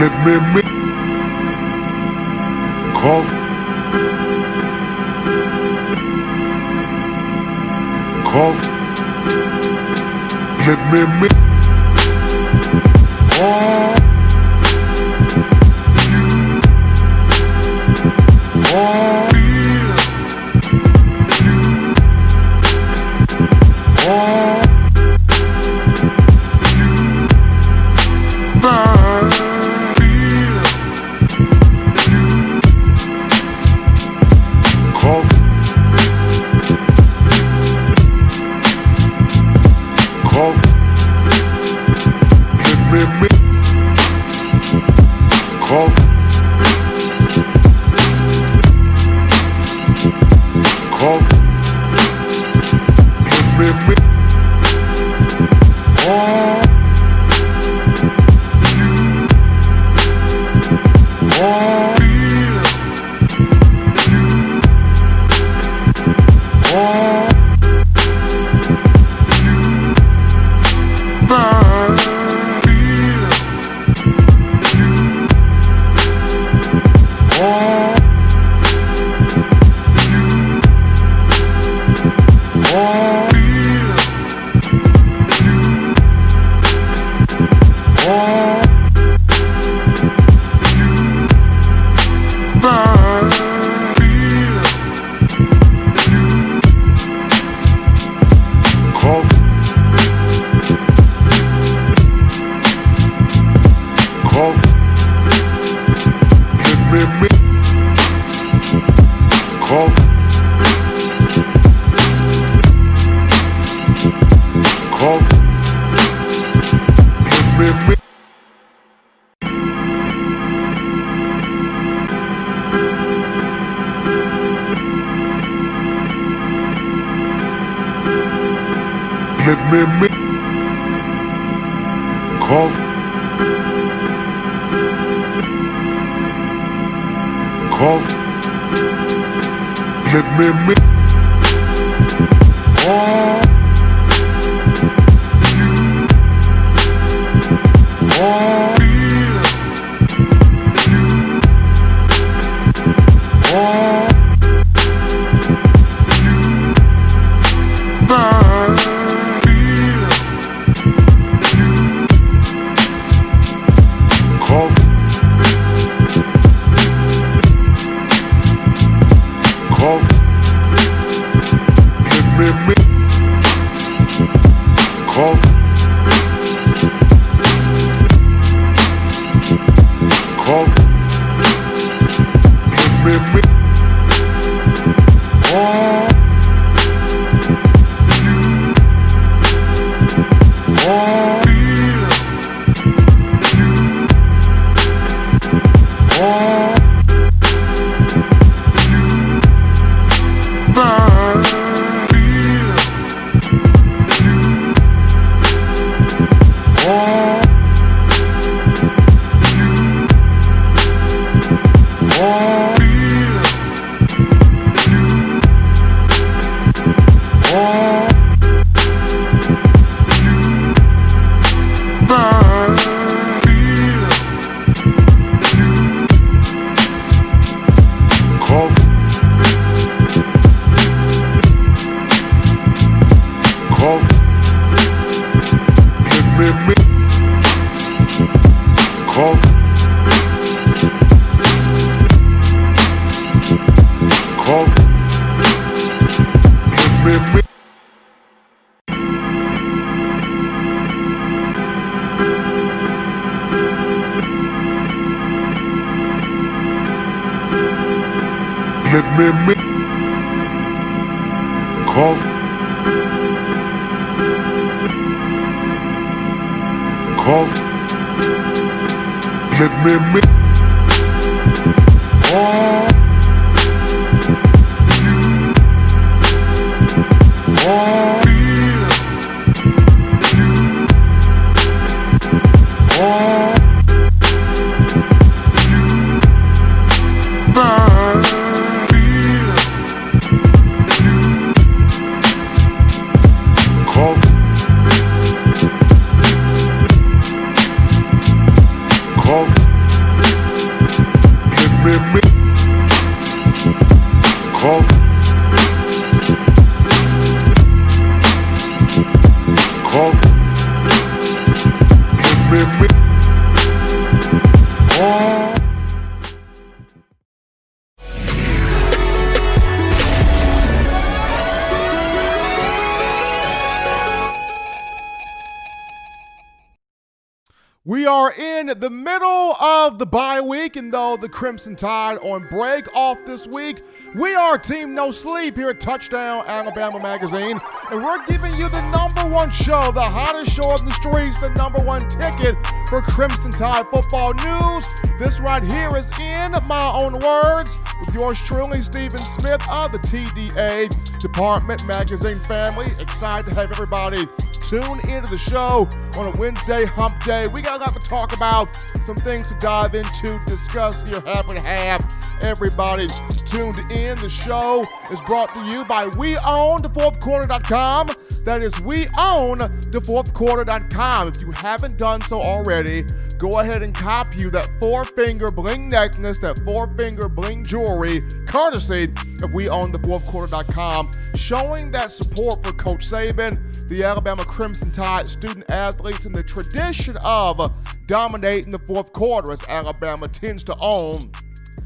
Let me make coffee. Coffee. Let me make all you. All you. All let me make coffee. Coffee. Let me make all you. All you. All let me make coffee. Coffee. Let me make all you. All you. All coffee. me. Oh. We are in the middle of the bye week, and though the Crimson Tide on break off this week, we are Team No Sleep here at Touchdown Alabama Magazine, and we're giving you the #1 show, the hottest show on the streets, the #1 ticket for Crimson Tide football news. This right here is in my own words with yours truly, Stephen Smith of the TDA Department Magazine family. Excited to have everybody tune into the show on a Wednesday hump day. We got a lot to talk about, some things to dive into, discuss here. Happy to have everybody tuned in. The show is brought to you by WeOwnTheFourthQuarter.com. That is WeOwnTheFourthQuarter.com. If you haven't done so already, go ahead and copy you that 4-finger bling necklace, that 4-finger bling jewelry, courtesy of WeOwnTheFourthQuarter.com, showing that support for Coach Saban, the Alabama Crimson Tide student athletes, and the tradition of dominating the fourth quarter, as Alabama tends to own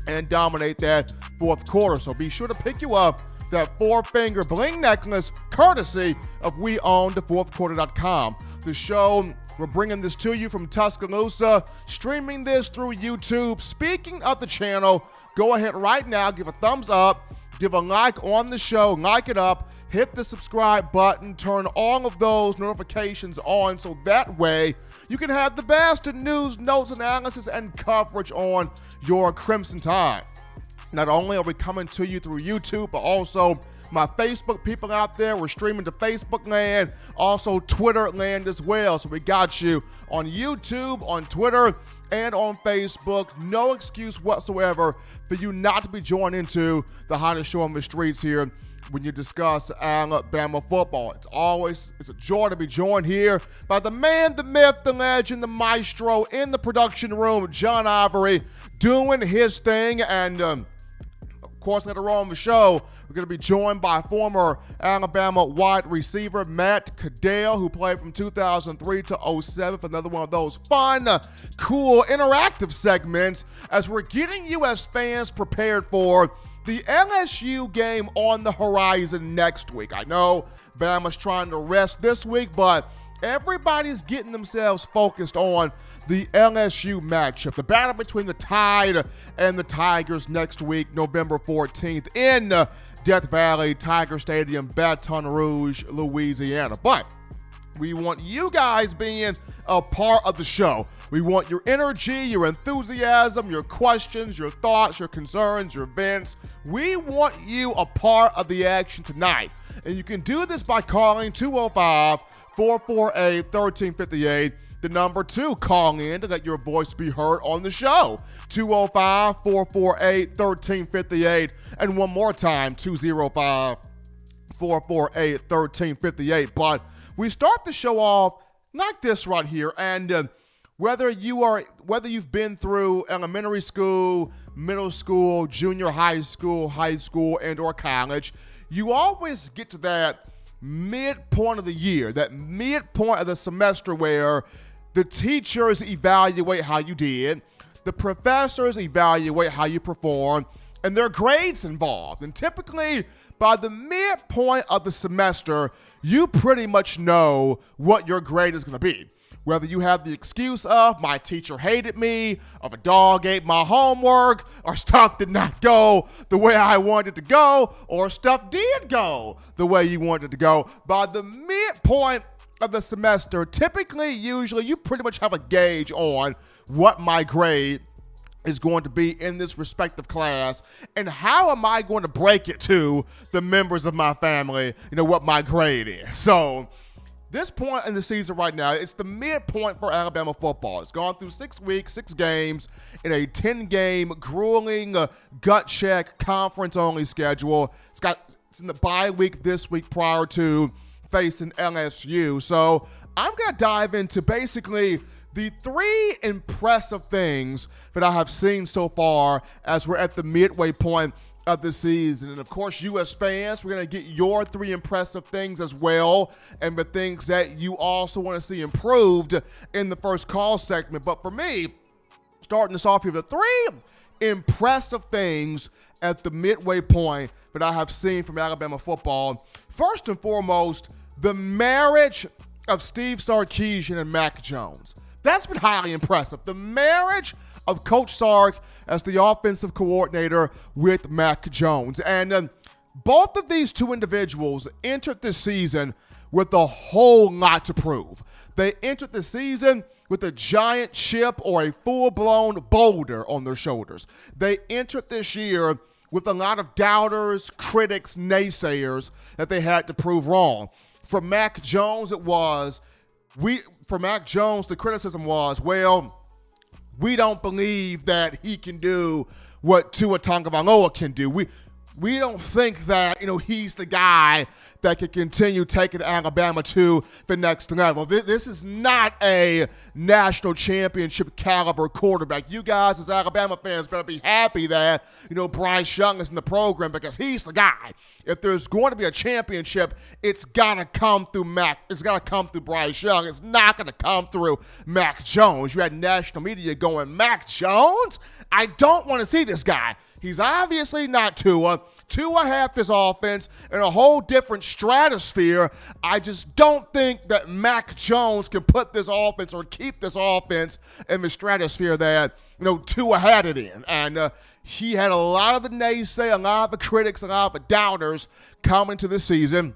and dominate that fourth quarter. So be sure to pick you up that 4-finger bling necklace, courtesy of WeOwnTheFourthQuarter.com. The show, we're bringing this to you from Tuscaloosa, streaming this through YouTube. Speaking of the channel, go ahead right now, give a thumbs up, give a like on the show, like it up, hit the subscribe button, turn all of those notifications on so that way you can have the best in news, notes, analysis, and coverage on your Crimson Tide. Not only are we coming to you through YouTube, but also my Facebook people out there. We're streaming to Facebook land, also Twitter land as well. So we got you on YouTube, on Twitter, and on Facebook. No excuse whatsoever for you not to be joined into the hottest show on the streets here when you discuss Alabama football. It's a joy to be joined here by the man, the myth, the legend, the maestro in the production room, John Ivory, doing his thing. And of course, later on the show, we're going to be joined by former Alabama wide receiver Matt Caddell, who played from 2003 to 2007 for another one of those fun, cool, interactive segments as we're getting you as fans prepared for the LSU game on the horizon next week. I know Bama's trying to rest this week, but everybody's getting themselves focused on the LSU matchup, the battle between the Tide and the Tigers next week, November 14th in Death Valley, Tiger Stadium, Baton Rouge, Louisiana. But we want you guys being a part of the show. We want your energy, your enthusiasm, your questions, your thoughts, your concerns, your events. We want you a part of the action tonight. And you can do this by calling 205-448-1358. The number 2, call in to let your voice be heard on the show. 205-448-1358. And one more time, 205-448-1358. But we start the show off like this right here. And whether you've been through elementary school, middle school, junior high school, and or college, you always get to that midpoint of the year, that midpoint of the semester where the teachers evaluate how you did, the professors evaluate how you perform, and there are grades involved. And typically, by the midpoint of the semester, you pretty much know what your grade is going to be. Whether you have the excuse of my teacher hated me, of a dog ate my homework, or stuff did not go the way I wanted it to go, or stuff did go the way you wanted it to go. By the midpoint of the semester, typically, usually, you pretty much have a gauge on what my grade is going to be in this respective class, and how am I going to break it to the members of my family, what my grade is. So this point in the season right now, it's the midpoint for Alabama football. It's gone through 6 weeks, 6 games in a 10-game grueling gut check conference-only schedule. It's in the bye week this week prior to facing LSU. So I'm going to dive into basically the 3 impressive things that I have seen so far as we're at the midway point of the season. And of course, you as fans, we're going to get your 3 impressive things as well, and the things that you also want to see improved in the first call segment. But for me, starting this off here, the 3 impressive things at the midway point that I have seen from Alabama football. First and foremost, the marriage of Steve Sarkisian and Mac Jones. That's been highly impressive. The marriage of Coach Sark as the offensive coordinator with Mac Jones. And both of these 2 individuals entered this season with a whole lot to prove. They entered the season with a giant chip or a full-blown boulder on their shoulders. They entered this year with a lot of doubters, critics, naysayers that they had to prove wrong. For Mac Jones, the criticism was, well, we don't believe that he can do what Tua Tagovailoa can do. We don't think that, he's the guy that can continue taking Alabama to the next level. This is not a national championship caliber quarterback. You guys as Alabama fans better be happy that, Bryce Young is in the program, because he's the guy. If there's going to be a championship, it's got to come through Mac. It's got to come through Bryce Young. It's not going to come through Mac Jones. You had national media going, Mac Jones? I don't want to see this guy. He's obviously not Tua. Tua had this offense in a whole different stratosphere. I just don't think that Mac Jones can put this offense or keep this offense in the stratosphere that, Tua had it in. And he had a lot of the naysay, a lot of the critics, a lot of the doubters coming into the season.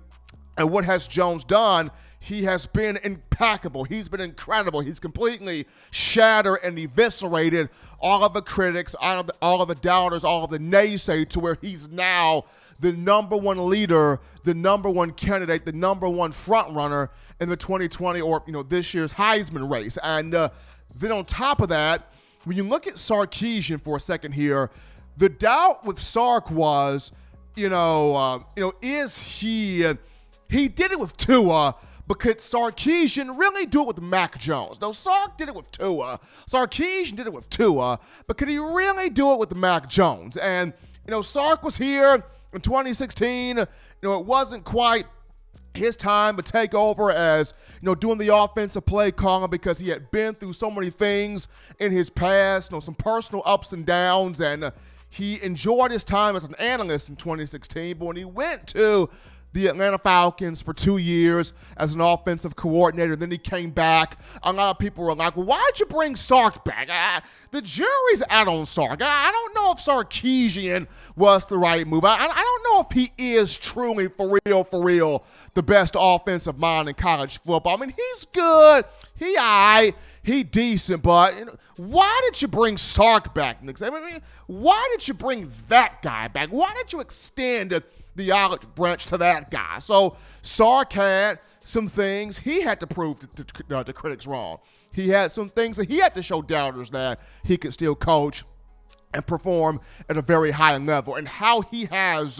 And what has Jones done? He has been impeccable. He's been incredible. He's completely shattered and eviscerated all of the critics, all of the doubters, all of the naysay, to where he's now the number 1 leader, the number 1 candidate, the number 1 front runner in the 2020 or this year's Heisman race. And then on top of that, when you look at Sarkisian for a second here, the doubt with Sark was, is he did it with Tua. But could Sarkisian really do it with Mac Jones? No, Sark did it with Tua. Sarkisian did it with Tua. But could he really do it with Mac Jones? And, Sark was here in 2016. It wasn't quite his time to take over as, doing the offensive play calling, because he had been through so many things in his past, some personal ups and downs. And he enjoyed his time as an analyst in 2016. But when he went to the Atlanta Falcons for 2 years as an offensive coordinator, then he came back, a lot of people were like, well, why'd you bring Sark back? The jury's out on Sark. I don't know if Sarkisian was the right move. I don't know if he is truly, for real, the best offensive mind in college football. I mean, he's good. He decent, but why did you bring Sark back, Nick? Why did you bring that guy back? Why did you extend the olive branch to that guy? So Sark had some things he had to prove to critics wrong. He had some things that he had to show doubters that he could still coach and perform at a very high level. And how he has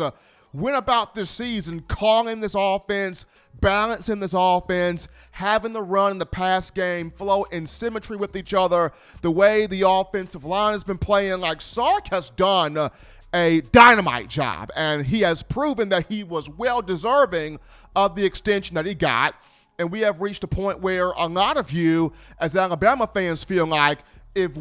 went about this season, calling this offense, balancing this offense, having the run and the pass game flow in symmetry with each other, the way the offensive line has been playing, like Sark has done a dynamite job, and he has proven that he was well deserving of the extension that he got. And we have reached a point where a lot of you as Alabama fans feel like if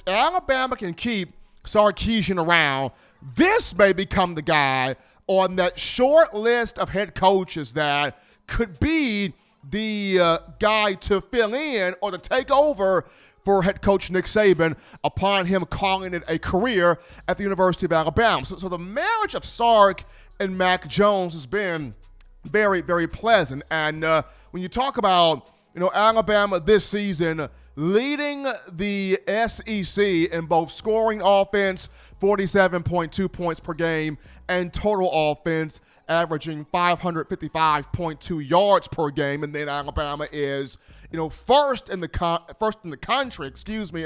Alabama can keep Sarkisian around, this may become the guy on that short list of head coaches that could be the guy to fill in or to take over for head coach Nick Saban upon him calling it a career at the University of Alabama. So the marriage of Sark and Mac Jones has been very, very pleasant. And when you talk about, Alabama this season leading the SEC in both scoring offense, 47.2 points per game, and total offense, averaging 555.2 yards per game, and then Alabama is, first in the country,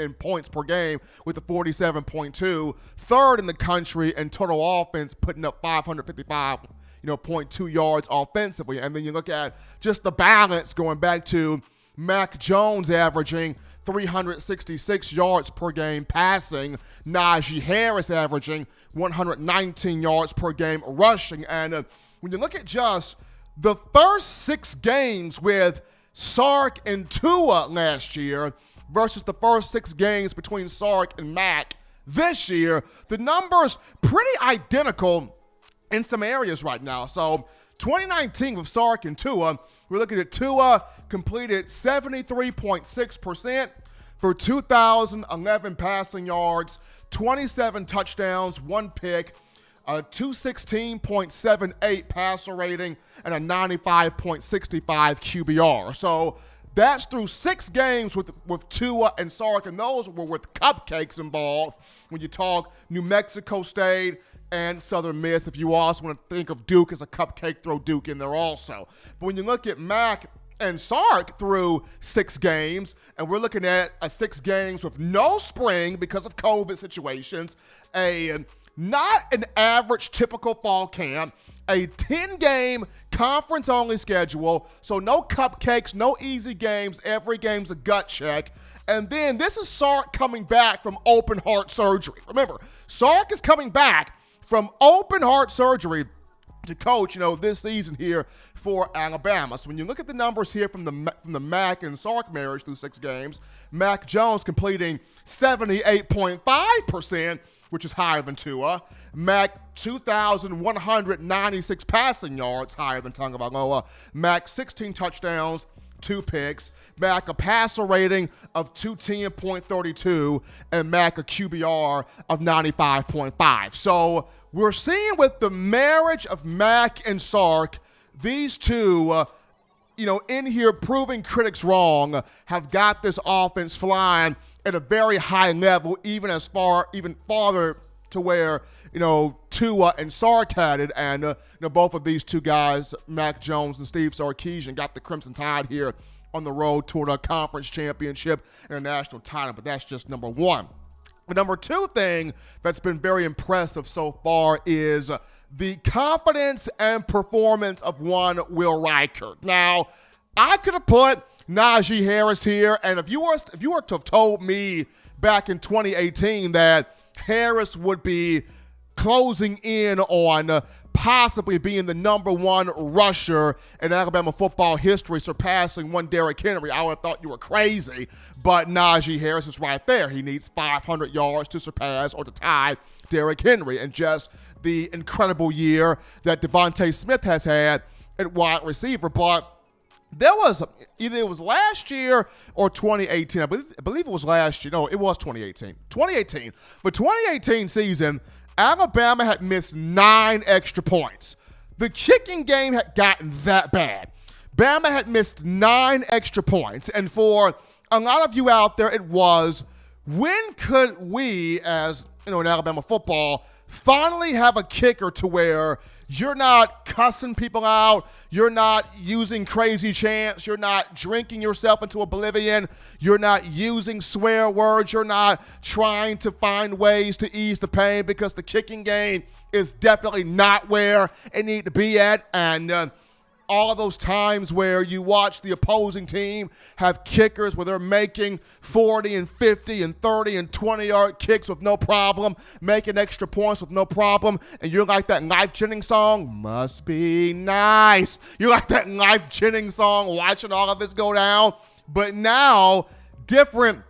in points per game with the 47.2, third in the country in total offense, putting up 555. 0.2 yards offensively. And then you look at just the balance going back to Mac Jones averaging 366 yards per game passing. Najee Harris averaging 119 yards per game rushing. And when you look at just the first 6 games with Sark and Tua last year versus the first 6 games between Sark and Mac this year, the numbers pretty identical in some areas right now. So 2019 with Sark and Tua, we're looking at Tua completed 73.6% for 2,011 passing yards, 27 touchdowns, 1 pick, a 216.78 passer rating, and a 95.65 QBR. So that's through 6 games with Tua and Sark, and those were with cupcakes involved when you talk New Mexico State and Southern Miss. If you also want to think of Duke as a cupcake, throw Duke in there also. But when you look at Mac and Sark through 6 games, and we're looking at 6 games with no spring because of COVID situations, not an average typical fall camp, a 10-game conference-only schedule, so no cupcakes, no easy games, every game's a gut check. And then this is Sark coming back from open heart surgery. Remember, Sark is coming back from open heart surgery to coach, this season here for Alabama. So when you look at the numbers here from the Mac and Sark marriage through 6 games, Mac Jones completing 78.5%, which is higher than Tua. Mac 2,196 passing yards, higher than Tagovailoa. Mac 16 touchdowns, 2 picks. Mac a passer rating of 210.32, and Mac a QBR of 95.5. So we're seeing with the marriage of Mac and Sark, these two, in here proving critics wrong, have got this offense flying at a very high level, even farther to where, Tua and Sark had it. And, both of these two guys, Mac Jones and Steve Sarkisian, got the Crimson Tide here on the road toward a conference championship and a national title. But that's just number one. The number 2 thing that's been very impressive so far is the confidence and performance of one Will Reichert. Now, I could have put Najee Harris here, and if you were to have told me back in 2018 that Harris would be closing in on possibly being the number 1 rusher in Alabama football history, surpassing one Derrick Henry, I would have thought you were crazy. But Najee Harris is right there. He needs 500 yards to surpass or to tie Derrick Henry, and just the incredible year that Devontae Smith has had at wide receiver. But there was either it was last year or 2018. I believe it was last year. No, it was 2018. 2018. But 2018 season, Alabama had missed 9 extra points. The kicking game had gotten that bad. Bama had missed 9 extra points. And for a lot of you out there, it was, when could we, as in Alabama football, finally have a kicker to where you're not cussing people out, you're not using crazy chants, you're not drinking yourself into oblivion, you're not using swear words, you're not trying to find ways to ease the pain, because the kicking game is definitely not where it needs to be at. And all of those times where you watch the opposing team have kickers where they're making 40 and 50 and 30 and 20-yard kicks with no problem, making extra points with no problem, and you're like that Life Jennings song, must be nice. You're like that Life Jennings song, watching all of this go down. But now, different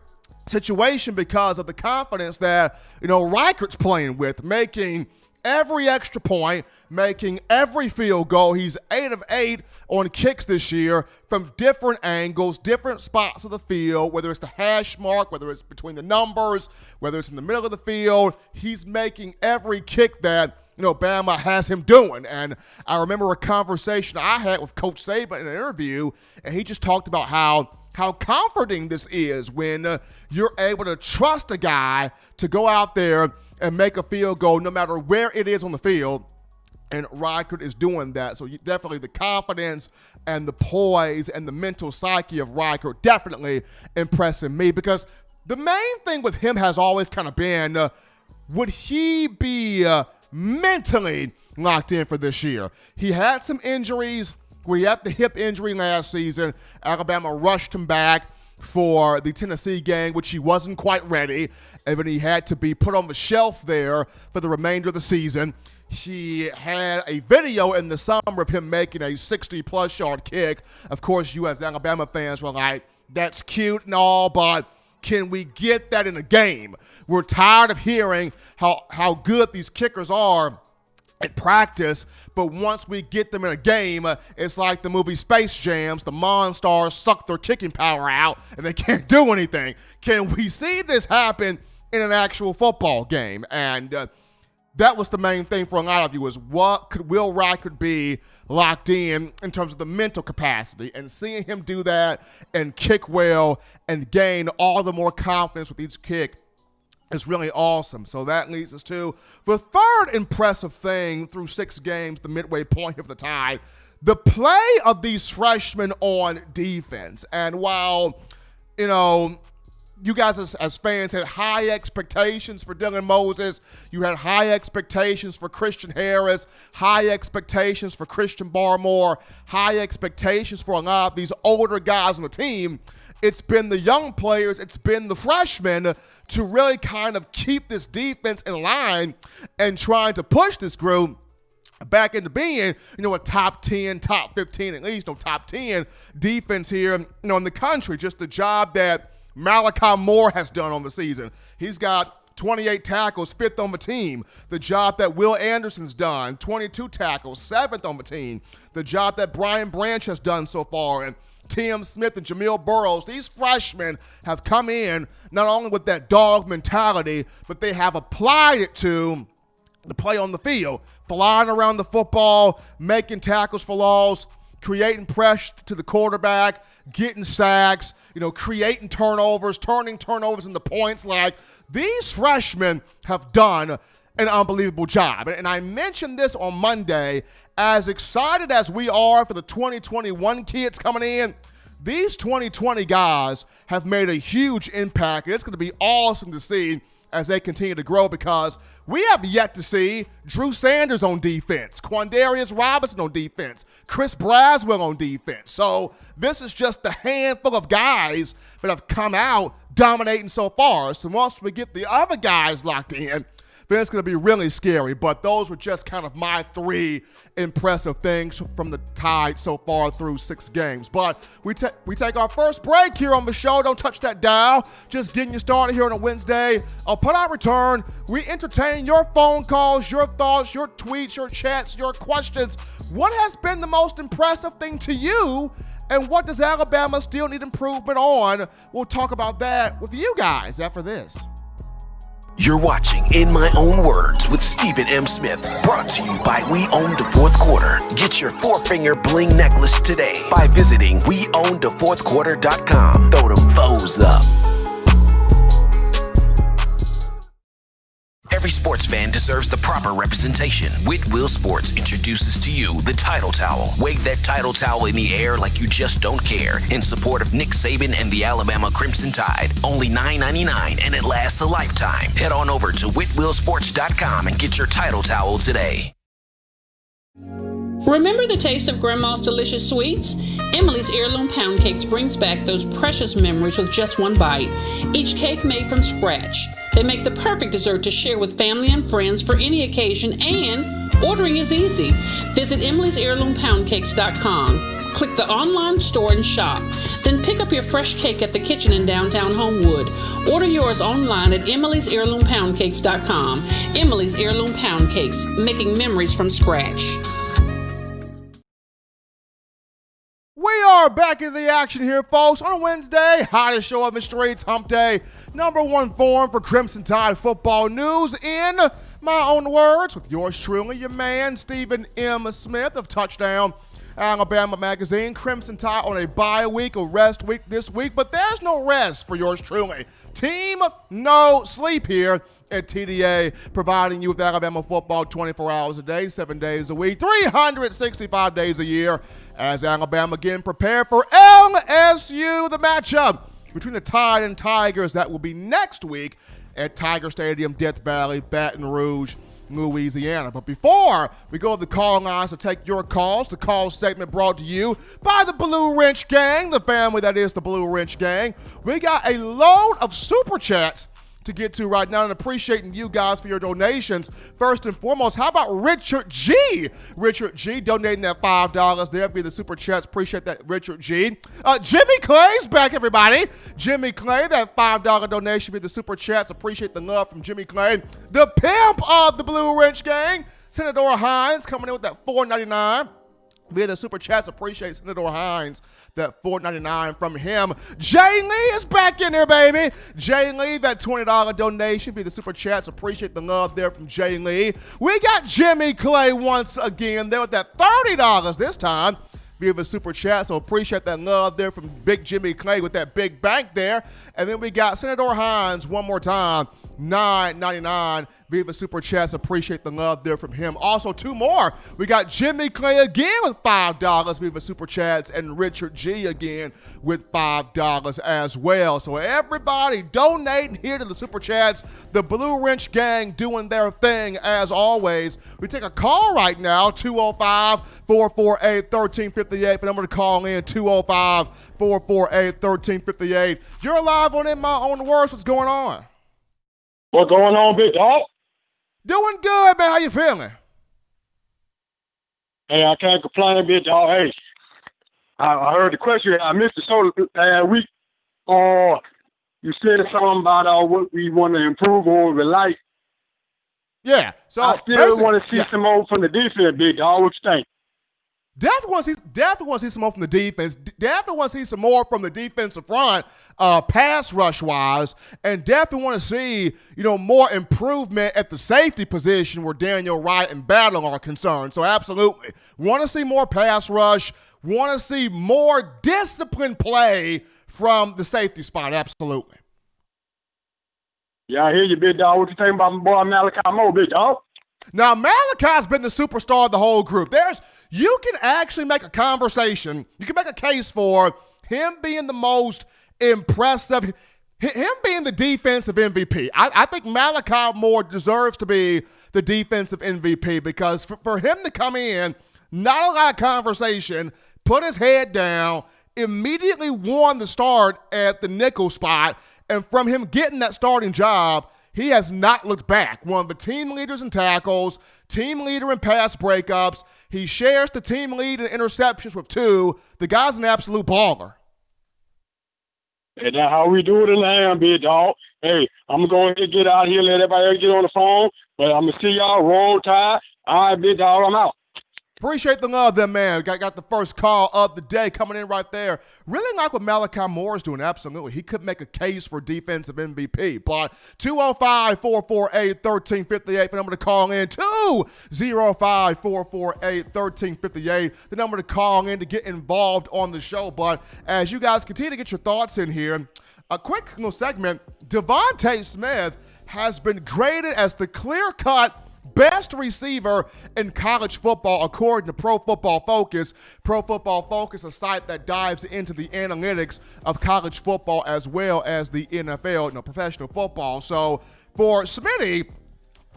situation because of the confidence that, Reichert's playing with, making every extra point, making every field goal. He's 8 of 8 on kicks this year from different angles, different spots of the field, whether it's the hash mark, whether it's between the numbers, whether it's in the middle of the field. He's making every kick that, Bama has him doing. And I remember a conversation I had with Coach Saban in an interview, and he just talked about how comforting this is when you're able to trust a guy to go out there and make a field goal no matter where it is on the field. And Reichert is doing that. So definitely the confidence and the poise and the mental psyche of Reichert definitely impressing me, because the main thing with him has always kind of been, would he be mentally locked in for this year? He had some injuries. We had the hip injury last season. Alabama rushed him back. for the Tennessee game, which he wasn't quite ready, and then he had to be put on the shelf there for the remainder of the season. He had a video in the summer of him making a 60-plus yard kick. Of course, you as Alabama fans were like, that's cute and all, but can we get that in a game? We're tired of hearing how good these kickers are at practice, but once we get them in a game, it's like the movie Space Jams. The Monstars suck their kicking power out, and they can't do anything. Can we see this happen in an actual football game? And that was the main thing for a lot of you, is what could Will Riker be locked in terms of the mental capacity, and seeing him do that and kick well and gain all the more confidence with each kick is really awesome. So that leads us to the third impressive thing through 6 games, the midway point of the tie, the play of these freshmen on defense. And while, you guys as fans had high expectations for Dylan Moses, you had high expectations for Christian Harris, high expectations for Christian Barmore, high expectations for a lot of these older guys on the team, it's been the young players, it's been the freshmen to really kind of keep this defense in line and trying to push this group back into being, a top 10, top 15, at least, top 10 defense here, in the country. Just the job that Malachi Moore has done on the season. He's got 28 tackles, 5th on the team. The job that Will Anderson's done, 22 tackles, 7th on the team. The job that Brian Branch has done so far, and Tim Smith and Jamil Burrows, these freshmen have come in not only with that dog mentality, but they have applied it to the play on the field, flying around the football, making tackles for loss, creating pressure to the quarterback, getting sacks, creating turnovers, turning turnovers into points. Like, these freshmen have done an unbelievable job. And I mentioned this on Monday. As excited as we are for the 2021 kids coming in, these 2020 guys have made a huge impact. It's going to be awesome to see as they continue to grow, because we have yet to see Trey Sanders on defense, Quandarius Robinson on defense, Chris Braswell on defense. So this is just the handful of guys that have come out dominating so far. So once we get the other guys locked in, then it's going to be really scary. But those were just kind of my 3 impressive things from the Tide so far through 6 games. But we take our first break here on the show. Don't touch that dial. Just getting you started here on a Wednesday. Upon our return, we entertain your phone calls, your thoughts, your tweets, your chats, your questions. What has been the most impressive thing to you? And what does Alabama still need improvement on? We'll talk about that with you guys after this. You're watching In My Own Words with Stephen M. Smith, brought to you by We Own the Fourth Quarter. Get your 4-finger bling necklace today by visiting weownthefourthquarter.com. Throw them foes up. Every sports fan deserves the proper representation. Whitwell Sports introduces to you the Title Towel. Wave that Title Towel in the air like you just don't care, in support of Nick Saban and the Alabama Crimson Tide. Only $9.99, and it lasts a lifetime. Head on over to whitwellsports.com and get your Title Towel today. Remember the taste of Grandma's delicious sweets? Emily's Heirloom Pound Cakes brings back those precious memories with just one bite. Each cake made from scratch. They make the perfect dessert to share with family and friends for any occasion, and ordering is easy. Visit Emily'sHeirloomPoundCakes.com. Click the online store and shop. Then pick up your fresh cake at the kitchen in downtown Homewood. Order yours online at Emily'sHeirloomPoundCakes.com. Emily's Heirloom Pound Cakes, making memories from scratch. We are back in the action here, folks, on a Wednesday. Hottest show on the streets, hump day. #1 forum for Crimson Tide football news, in my own words, with yours truly, your man, Stephen M. Smith of Touchdown Alabama Magazine. Crimson Tide on a bye week, a rest week this week, but there's no rest for yours truly. Team no sleep here at TDA, providing you with Alabama football 24 hours a day, 7 days a week, 365 days a year, as Alabama again prepare for LSU, the matchup between the Tide and Tigers. That will be next week at Tiger Stadium, Death Valley, Baton Rouge, Louisiana. But before we go to the call lines to take your calls, the call segment brought to you by the Blue Wrench Gang, the family that is the Blue Wrench Gang. We got a load of super chats to get to right now, and appreciating you guys for your donations. First and foremost, how about Richard G? Richard G donating that $5 there via the super chats. Appreciate that, Richard G. Jimmy Clay's back, everybody. Jimmy Clay, that $5 donation via the super chats. Appreciate the love from Jimmy Clay, the pimp of the Blue Wrench Gang. Senator Hines coming in with that $4.99 via the super chats. Appreciate Senator Hines, that $4.99 from him. Jay Lee is back in there, baby. Jay Lee, that $20 donation via the super chats. Appreciate the love there from Jay Lee. We got Jimmy Clay once again there with that $30 this time via the super chat. So appreciate that love there from Big Jimmy Clay with that big bank there. And then we got Senator Hines one more time, $9.99 via the super chats. Appreciate the love there from him. Also, two more. We got Jimmy Clay again with $5 via the super chats, and Richard G again with $5 as well. So everybody donating here to the super chats. The Blue Wrench Gang doing their thing as always. We take a call right now, 205-448-1358. The number to call in, 205-448-1358. You're live on In My Own Words. What's going on? What's going on, big dog? Doing good, man. How you feeling? Hey, I can't complain, big dog. Hey, I heard the question. I missed the show last week. You said something about what we want to improve on the light. Yeah. So I still want to see some more from the defense, big dog. What you think? Definitely want to see some more from the defense. Definitely want to see some more from the defensive front, pass rush wise, and definitely want to see more improvement at the safety position where Daniel Wright and Battle are concerned. So absolutely want to see more pass rush. Want to see more disciplined play from the safety spot. Absolutely. Yeah, I hear you, big dog. What you think about my boy Malachi Moore, big dog? Now, Malachi's been the superstar of the whole group. You can actually make a conversation. You can make a case for him being the most impressive, him being the defensive MVP. I think Malachi Moore deserves to be the defensive MVP because for him to come in, not a lot of conversation, put his head down, immediately won the start at the nickel spot, and from him getting that starting job, he has not looked back. One of the team leaders in tackles, team leader in pass breakups. He shares the team lead in interceptions with 2. The guy's an absolute baller. And that's how we do it in the hand, big dog. Hey, I'm going to get out here, let everybody else get on the phone, but I'm going to see y'all. Roll Tide. All right, big dog, I'm out. Appreciate the love there, man. Got the first call of the day coming in right there. Really like what Malachi Moore is doing. Absolutely. He could make a case for defensive MVP. But 205-448-1358. The number to call in. 205-448-1358. The number to call in to get involved on the show. But as you guys continue to get your thoughts in here, a quick little segment. Devontae Smith has been graded as the clear-cut best receiver in college football, according to Pro Football Focus. Pro Football Focus, a site that dives into the analytics of college football as well as the NFL, professional football. So for Smitty,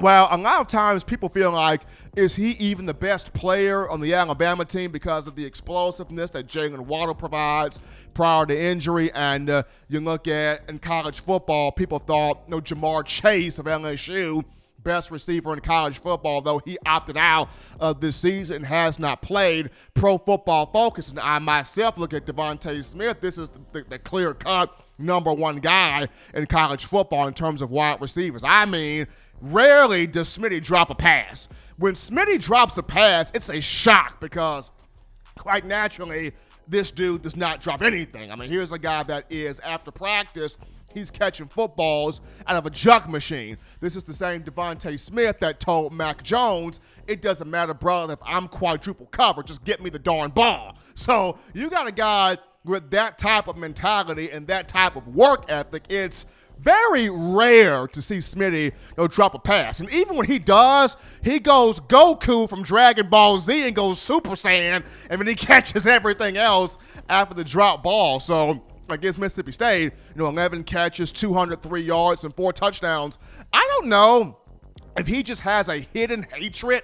well, a lot of times people feel like, is he even the best player on the Alabama team because of the explosiveness that Jalen Waddle provides prior to injury? And you look at in college football, people thought, Jamar Chase of LSU, best receiver in college football, though he opted out of this season, has not played. Pro Football Focus, and I myself look at Devontae Smith. This is the clear-cut number one guy in college football in terms of wide receivers. I mean, rarely does Smitty drop a pass. When Smitty drops a pass, it's a shock because, quite naturally, this dude does not drop anything. I mean, here's a guy that is, after practice, he's catching footballs out of a jug machine. This is the same Devontae Smith that told Mac Jones, it doesn't matter, brother, if I'm quadruple covered, just get me the darn ball. So you got a guy with that type of mentality and that type of work ethic. It's very rare to see Smitty drop a pass. And even when he does, he goes Goku from Dragon Ball Z and goes Super Saiyan, and then he catches everything else after the drop ball. So against Mississippi State, 11 catches, 203 yards, and 4 touchdowns. I don't know if he just has a hidden hatred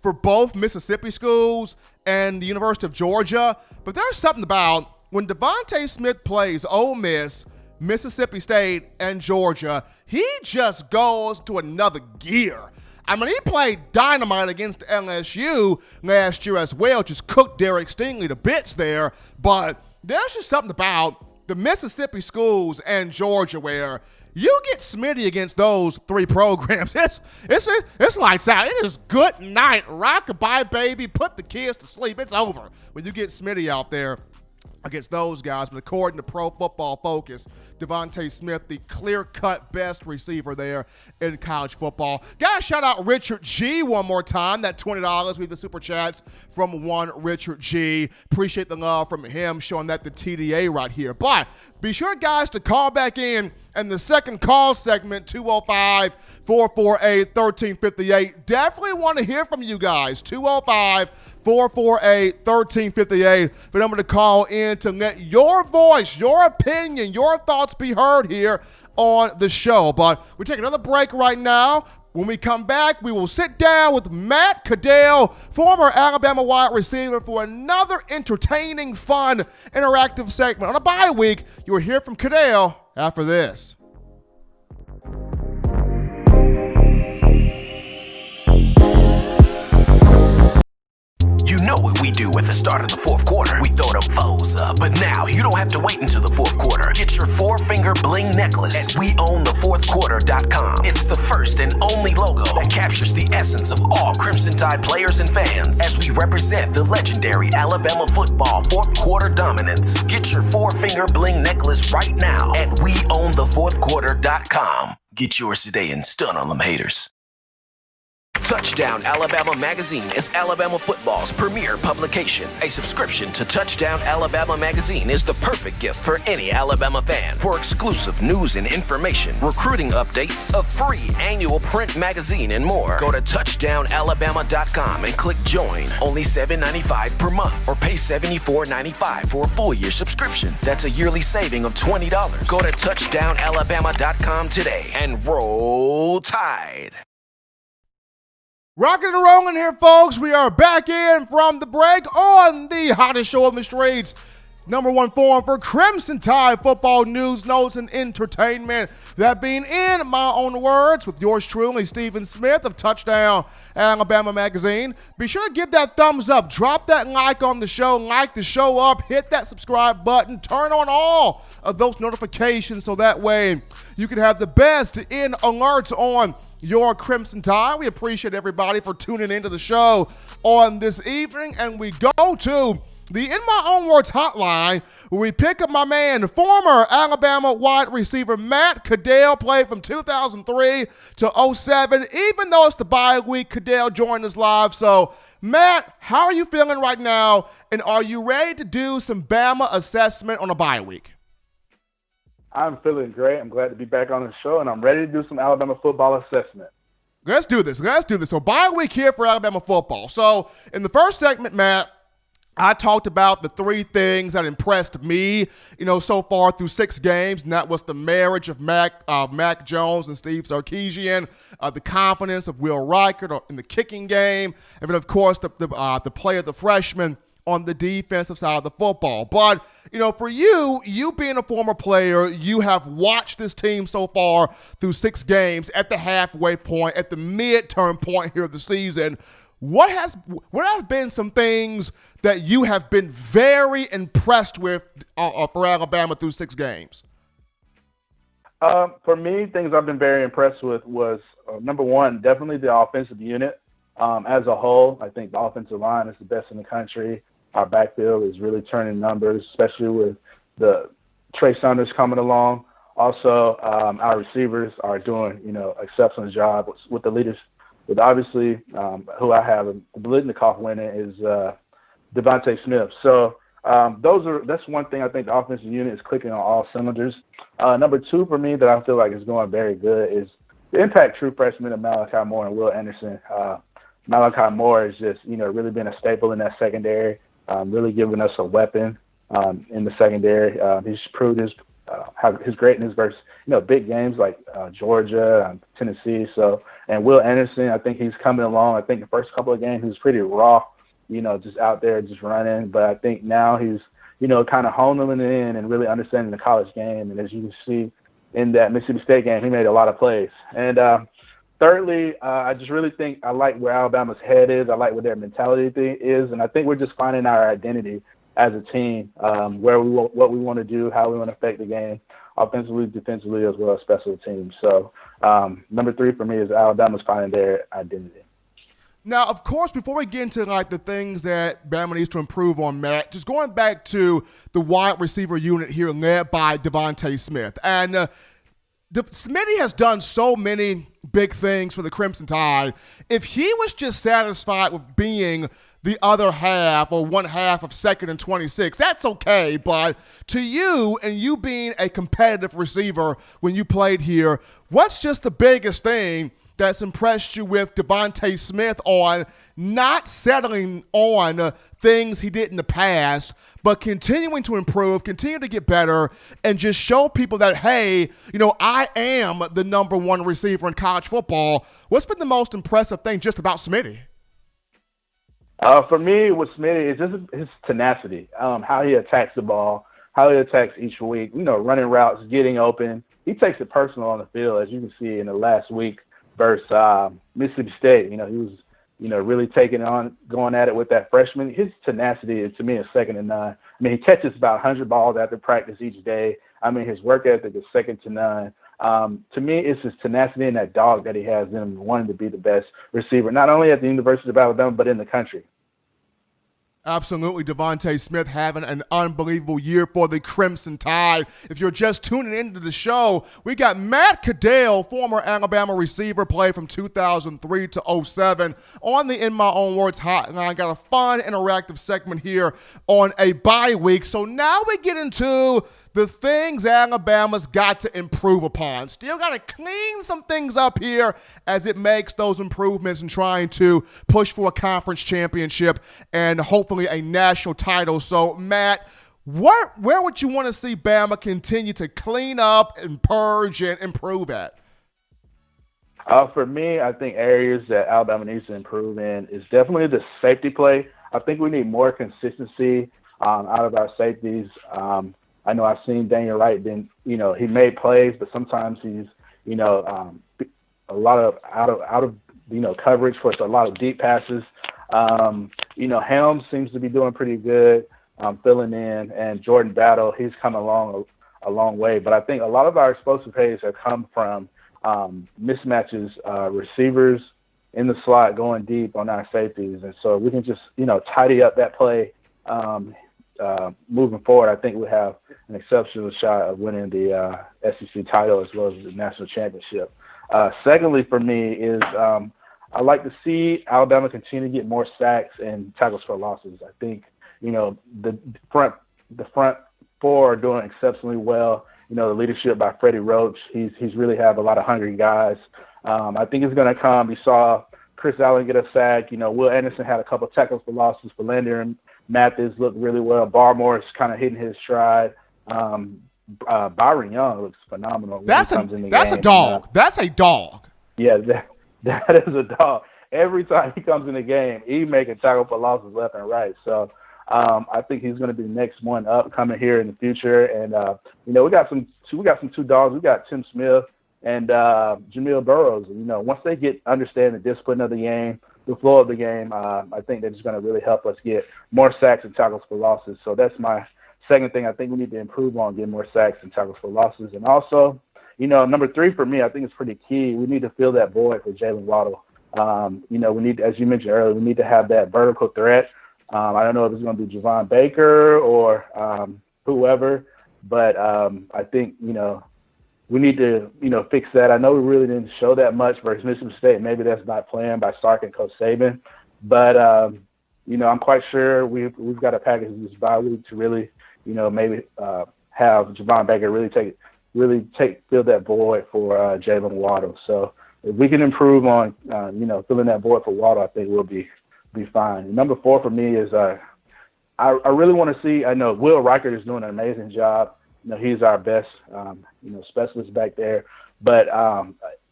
for both Mississippi schools and the University of Georgia. But there's something about when Devontae Smith plays Ole Miss, Mississippi State, and Georgia, he just goes to another gear. I mean, he played dynamite against LSU last year as well, just cooked Derek Stingley to bits there. But there's just something about the Mississippi schools and Georgia where you get Smitty against those three programs. It's lights out. It is good night. Rock-a-bye, baby. Put the kids to sleep. It's over when you get Smitty out there against those guys. But according to Pro Football Focus, Devontae Smith, the clear-cut best receiver there in college football. Got to shout out Richard G one more time. That $20 with the Super Chats from one Richard G. Appreciate the love from him, showing that the TDA right here. But be sure, guys, to call back in the second call segment, 205-448-1358. Definitely want to hear from you guys. 205-448-1358. The number to call in to let your voice, your opinion, your thoughts be heard here on the show. But we take another break right now. When we come back, we will sit down with Matt Caddell, former Alabama wide receiver, for another entertaining, fun, interactive segment. On a bye week, you will hear from Caddell after this. You know what we do at the start of the fourth quarter. We throw them foes up. But now you don't have to wait until the fourth quarter. Get your four-finger bling necklace at WeOwnTheFourthQuarter.com. It's the first and only logo that captures the essence of all Crimson Tide players and fans as we represent the legendary Alabama football fourth quarter dominance. Get your four-finger bling necklace right now at WeOwnTheFourthQuarter.com. Get yours today and stun on them haters. Touchdown Alabama Magazine is Alabama football's premier publication. A subscription to Touchdown Alabama Magazine is the perfect gift for any Alabama fan. For exclusive news and information, recruiting updates, a free annual print magazine, and more, go to touchdownalabama.com and click join. Only $7.95 per month, or pay $74.95 for a full year subscription. That's a yearly saving of $20. Go to touchdownalabama.com today and roll Tide. Rocking and rolling here, folks. We are back in from the break on the hottest show on the streets. Number one forum for Crimson Tide football news, notes, and entertainment. That being in my own words with yours truly, Stephen Smith of Touchdown Alabama Magazine. Be sure to give that thumbs up. Drop that like on the show. Like the show up. Hit that subscribe button. Turn on all of those notifications so that way you can have the best in alerts on your Crimson Tide. We appreciate everybody for tuning into the show on this evening. And we go to the In My Own Words hotline, where we pick up my man, former Alabama wide receiver Matt Caddell, played from 2003 to 07. Even though it's the bye week, Caddell joined us live. So, Matt, how are you feeling right now? And are you ready to do some Bama assessment on a bye week? I'm feeling great. I'm glad to be back on the show, and I'm ready to do some Alabama football assessment. Let's do this. So, bye week here for Alabama football. So, in the first segment, Matt, I talked about the three things that impressed me, so far through 6 games, and that was the marriage of Mac Jones and Steve Sarkisian, the confidence of Will Reichert in the kicking game, and then, of course, the play of the freshman on the defensive side of the football. But, for you being a former player, you have watched this team so far through 6 games at the halfway point, at the midterm point here of the season. What have been some things that you have been very impressed with for Alabama through 6 games? For me, things I've been very impressed with was, number one, definitely the offensive unit. As a whole, I think the offensive line is the best in the country. Our backfield is really turning numbers, especially with the Trey Sanders coming along. Also, our receivers are doing, exceptional job with the leaders. But obviously, who I have the Blitnikoff winning is Devontae Smith. So that's one thing I think the offensive unit is clicking on all cylinders. Number 2 for me that I feel like is going very good is the impact true freshmen of Malachi Moore and Will Anderson. Malachi Moore has just, really been a staple in that secondary, really giving us a weapon in the secondary. He's proved his have his greatness versus, big games like Georgia, Tennessee. So, and Will Anderson, I think he's coming along. I think the first couple of games he was pretty raw, just out there just running. But I think now he's, kind of honing in and really understanding the college game. And as you can see in that Mississippi State game, he made a lot of plays. And thirdly, I just really think I like where Alabama's head is. I like where their mentality is. And I think we're just finding our identity as a team, what we want to do, how we want to affect the game, offensively, defensively, as well as special teams. So number 3 for me is Alabama's finding their identity. Now, of course, before we get into the things that Bama needs to improve on, Matt, just going back to the wide receiver unit here led by Devontae Smith. And Smitty has done so many big things for the Crimson Tide. If he was just satisfied with being the other half or one half of 2nd and 26, that's okay. But to you, and you being a competitive receiver when you played here, what's just the biggest thing that's impressed you with Devontae Smith on not settling on things he did in the past, but continuing to improve, continue to get better, and just show people that, hey, I am the number 1 receiver in college football? What's been the most impressive thing just about Smitty? For me, with Smitty, it's just his tenacity, how he attacks the ball, how he attacks each week, running routes, getting open. He takes it personal on the field, as you can see in the last week versus Mississippi State. He was, really taking on, going at it with that freshman. His tenacity is, to me, is second to none. He catches about 100 balls after practice each day. His work ethic is second to none. To me, it's his tenacity and that dog that he has in him, wanting to be the best receiver, not only at the University of Alabama, but in the country. Absolutely, Devontae Smith having an unbelievable year for the Crimson Tide. If you're just tuning into the show, we got Matt Caddell, former Alabama receiver, played from 2003 to 07 on the In My Own Words hotline. Got a fun, interactive segment here on a bye week. So now we get into the things Alabama's got to improve upon. Still got to clean some things up here as it makes those improvements and trying to push for a conference championship and hopefully a national title. So, Matt, where would you want to see Bama continue to clean up and purge and improve at? For me, I think areas that Alabama needs to improve in is definitely the safety play. I think we need more consistency out of our safeties. I know I've seen Daniel Wright he made plays, but sometimes he's, a lot of out of coverage for a lot of deep passes. Helms seems to be doing pretty good, filling in, and Jordan Battle, he's come along a long way. But I think a lot of our explosive plays have come from mismatches, receivers in the slot going deep on our safeties. And so we can just, tidy up that play moving forward. I think we have an exceptional shot of winning the SEC title as well as the national championship. Secondly, for me is I like to see Alabama continue to get more sacks and tackles for losses. I think, the front four are doing exceptionally well. The leadership by Freddie Roach, he's really have a lot of hungry guys. I think it's going to come. You saw Chris Allen get a sack. Will Anderson had a couple of tackles for losses. Philander and Mathis looked really well. Barmore is kind of hitting his stride. Byron Young looks phenomenal. That's a dog. That's a dog. Yeah, that is a dog. Every time he comes in the game, he making tackle for losses left and right. So I think he's going to be the next one up coming here in the future. And we got some two dogs. We got Tim Smith and Jamil Burrows. Once they understand the discipline of the game, the flow of the game, I think they're just going to really help us get more sacks and tackles for losses. So that's my second thing I think we need to improve on, getting more sacks and tackles for losses. And also, number 3 for me, I think it's pretty key. We need to fill that void for Jalen Waddle. We need, as you mentioned earlier, we need to have that vertical threat. I don't know if it's going to be Javon Baker or whoever, but I think, we need to, fix that. I know we really didn't show that much versus Mississippi State. Maybe that's not planned by Sark and Coach Saban. But, I'm quite sure we've got a package this bye week to really, maybe have Javon Baker fill that void for Jalen Waddle. So if we can improve on, filling that void for Waddle, I think we'll be fine. And number 4 for me is I really want to see, I know Will Reichert is doing an amazing job he's our best, specialist back there. But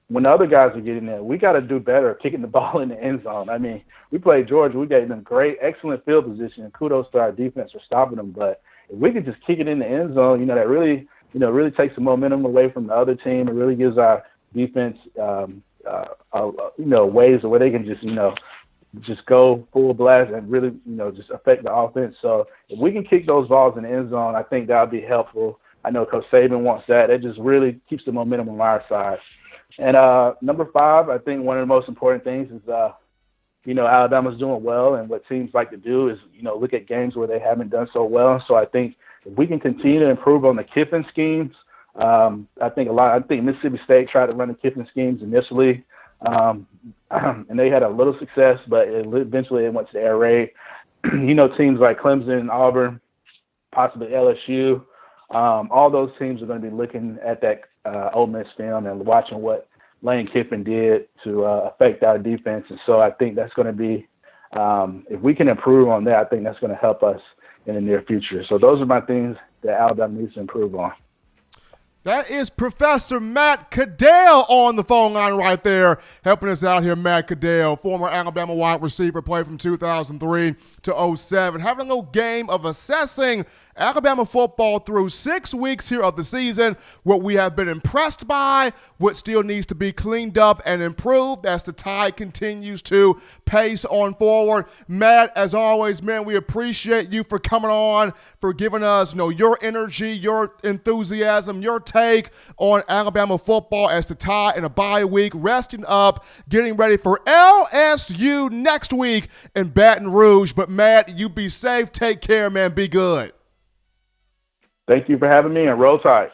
when the other guys are getting there, we got to do better kicking the ball in the end zone. I mean, we played Georgia. We gave them excellent field position, and kudos to our defense for stopping them. But if we could just kick it in the end zone, that really, really takes the momentum away from the other team. It really gives our defense, ways where they can just go full blast and really, just affect the offense. So if we can kick those balls in the end zone, I think that'll be helpful. I know Coach Saban wants that. It just really keeps the momentum on our side. And number 5, I think one of the most important things is, Alabama's doing well, and what teams like to do is, look at games where they haven't done so well. So I think if we can continue to improve on the Kiffin schemes, I think Mississippi State tried to run the Kiffin schemes initially, and they had a little success, but eventually it went to the air raid. Teams like Clemson and Auburn, possibly LSU, all those teams are going to be looking at that Ole Miss film and watching what Lane Kiffin did to affect our defense. And so I think that's going to be, if we can improve on that, I think that's going to help us in the near future. So those are my things that Alabama needs to improve on. That is Professor Matt Caddell on the phone line right there, helping us out here. Matt Caddell, former Alabama wide receiver, played from 2003 to 07. Having a little game of assessing Alabama football through 6 weeks here of the season, what we have been impressed by, what still needs to be cleaned up and improved as the tide continues to pace on forward. Matt, as always, man, we appreciate you for coming on, for giving us, your energy, your enthusiasm, your take on Alabama football as the tide in a bye week, resting up, getting ready for LSU next week in Baton Rouge. But Matt, you be safe, take care, man, be good. Thank you for having me, and roll tide.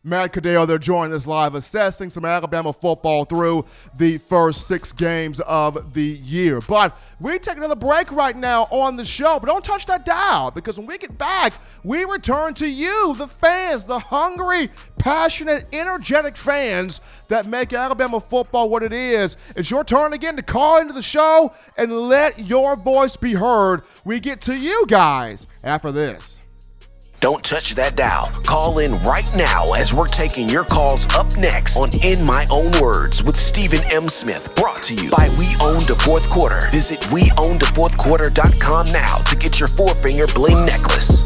Matt Caddell, they're joining us live, assessing some Alabama football through the first 6 games of the year. But we take another break right now on the show, but don't touch that dial, because when we get back, we return to you, the fans, the hungry, passionate, energetic fans that make Alabama football what it is. It's your turn again to call into the show and let your voice be heard. We get to you guys after this. Don't touch that dial. Call in right now as we're taking your calls up next on In My Own Words with Stephen M. Smith. Brought to you by We Own the Fourth Quarter. Visit WeOwnTheFourthQuarter.com now to get your 4-finger bling necklace.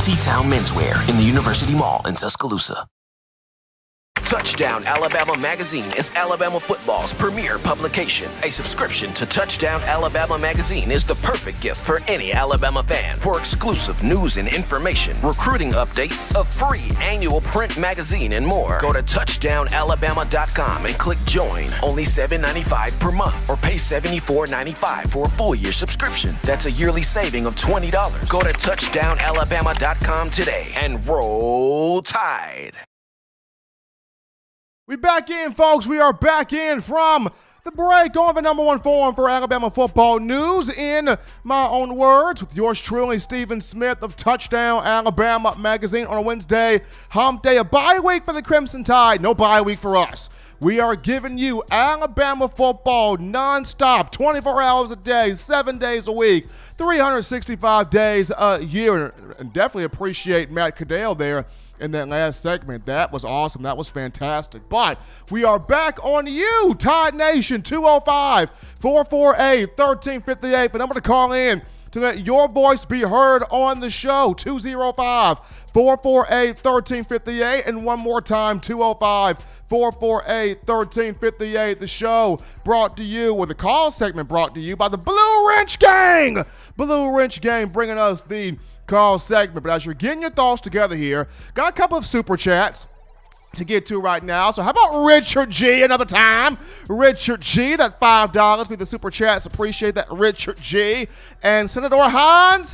T-Town Menswear in the University Mall in Tuscaloosa. Touchdown Alabama Magazine is Alabama football's premier publication. A subscription to Touchdown Alabama Magazine is the perfect gift for any Alabama fan. For exclusive news and information, recruiting updates, a free annual print magazine, and more, go to touchdownalabama.com and click join. Only $7.95 per month, or pay $74.95 for a full-year subscription. That's a yearly saving of $20. Go to touchdownalabama.com today and roll Tide. We back in, folks. We are back in from the break on the number 1 forum for Alabama football news, In My Own Words, with yours truly, Stephen Smith of Touchdown Alabama Magazine on a Wednesday hump day. A bye week for the Crimson Tide. No bye week for us. We are giving you Alabama football nonstop, 24 hours a day, 7 days a week, 365 days a year. And definitely appreciate Matt Caddell there in that last segment. That was awesome. That was fantastic. But we are back on you, Tide Nation, 205-448-1358. The number to call in to let your voice be heard on the show, 205-448-1358. And one more time, 205-448-1358. The show brought to you, or the call segment brought to you by the Blue Wrench Gang. Blue Wrench Gang bringing us the call segment. But as you're getting your thoughts together here, got a couple of super chats to get to right now. So how about Richard G another time? Richard G, that $5 with the super chats. Appreciate that, Richard G. And Senator Hines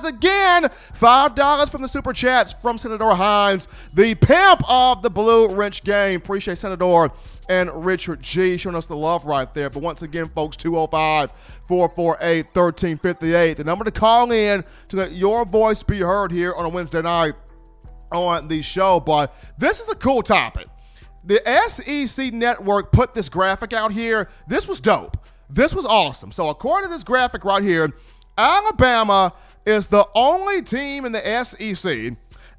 again, $5 from the super chats from Senator Hines, the pimp of the Blue Wrench game. Appreciate Senator and Richard G showing us the love right there. But once again, folks, 205-448-1358. The number to call in to let your voice be heard here on a Wednesday night on the show. But this is a cool topic. The SEC network put this graphic out here. This was dope. This was awesome. So according to this graphic right here, Alabama is the only team in the SEC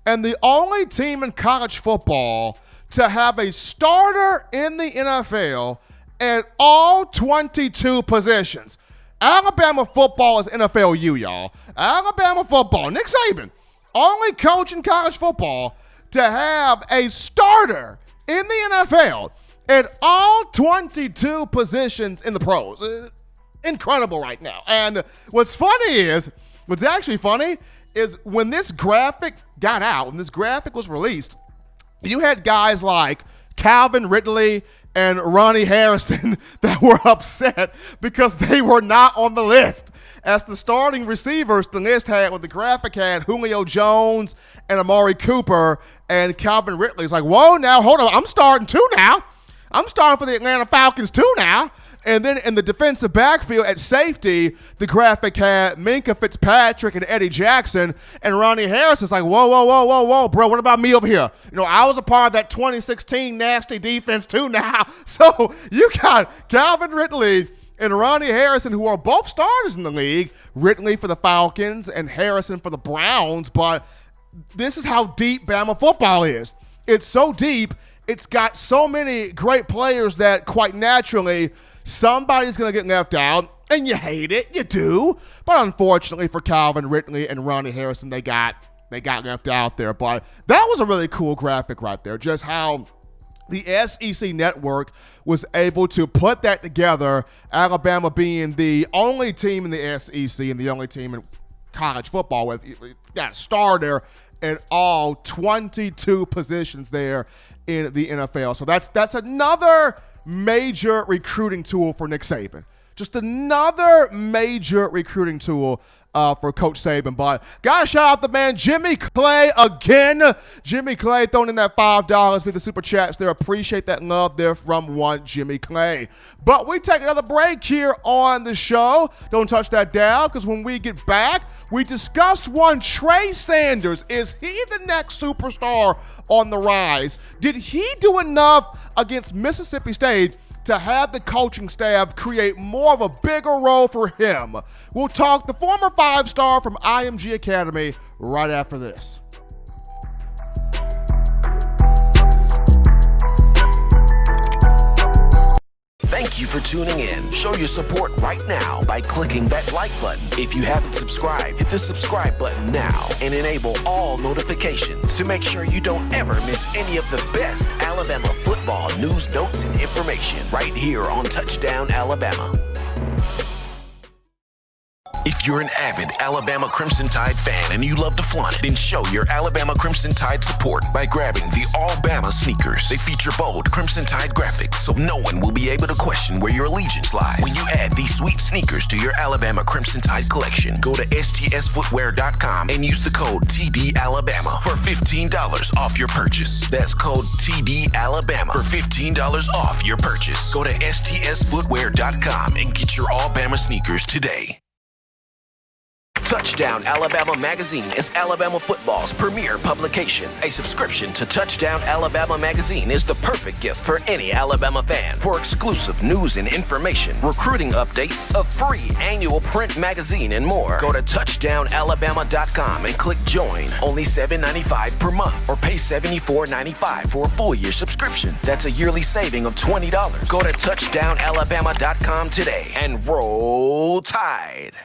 and the only team in college football to have a starter in the NFL at all 22 positions. Alabama football is NFL U, y'all. Alabama football, Nick Saban, only coach in college football to have a starter in the NFL at all 22 positions in the pros. Incredible right now. And what's actually funny is when this graphic got out, when this graphic was released, you had guys like Calvin Ridley and Ronnie Harrison that were upset because they were not on the list. As the starting receivers, the list had, with the graphic had Julio Jones and Amari Cooper, and Calvin Ridley's like, whoa, now, hold on, I'm starting too now. I'm starting for the Atlanta Falcons too now. And then in the defensive backfield at safety, the graphic had Minka Fitzpatrick and Eddie Jackson, and Ronnie Harrison's like, whoa, bro, what about me over here? You know, I was a part of that 2016 nasty defense too now. So you got Calvin Ridley and Ronnie Harrison, who are both starters in the league, Ridley for the Falcons and Harrison for the Browns. But this is how deep Bama football is. It's so deep, it's got so many great players that quite naturally somebody's going to get left out, and you hate it. You do. But unfortunately for Calvin Ridley and Ronnie Harrison, they got left out there. But that was a really cool graphic right there, just how the SEC network was able to put that together, Alabama being the only team in the SEC and the only team in college football with that starter at all 22 positions there in the NFL. So that's another major recruiting tool for Nick Saban. Just another major recruiting tool for Coach Saban. But gotta shout out the man Jimmy Clay again. Jimmy Clay throwing in that $5 with the super chats there. Appreciate that love there from one Jimmy Clay. But we take another break here on the show. Don't touch that dial, because when we get back, we discuss one Trey Sanders. Is he the next superstar on the rise? Did he do enough against Mississippi State to have the coaching staff create more of a bigger role for him? We'll talk the former 5-star from IMG Academy right after this. Thank you for tuning in. Show your support right now by clicking that like button. If you haven't subscribed, hit the subscribe button now and enable all notifications to make sure you don't ever miss any of the best Alabama football news, notes, and information right here on Touchdown Alabama. If you're an avid Alabama Crimson Tide fan and you love to flaunt it, then show your Alabama Crimson Tide support by grabbing the All-Bama sneakers. They feature bold Crimson Tide graphics, so no one will be able to question where your allegiance lies. When you add these sweet sneakers to your Alabama Crimson Tide collection, go to STSFootwear.com and use the code TDAlabama for $15 off your purchase. That's code TDAlabama for $15 off your purchase. Go to STSFootwear.com and get your All-Bama sneakers today. Touchdown Alabama Magazine is Alabama football's premier publication. A subscription to Touchdown Alabama Magazine is the perfect gift for any Alabama fan. For exclusive news and information, recruiting updates, a free annual print magazine, and more, go to touchdownalabama.com and click join. Only $7.95 per month, or pay $74.95 for a full year subscription. That's a yearly saving of $20. Go to touchdownalabama.com today and roll Tide.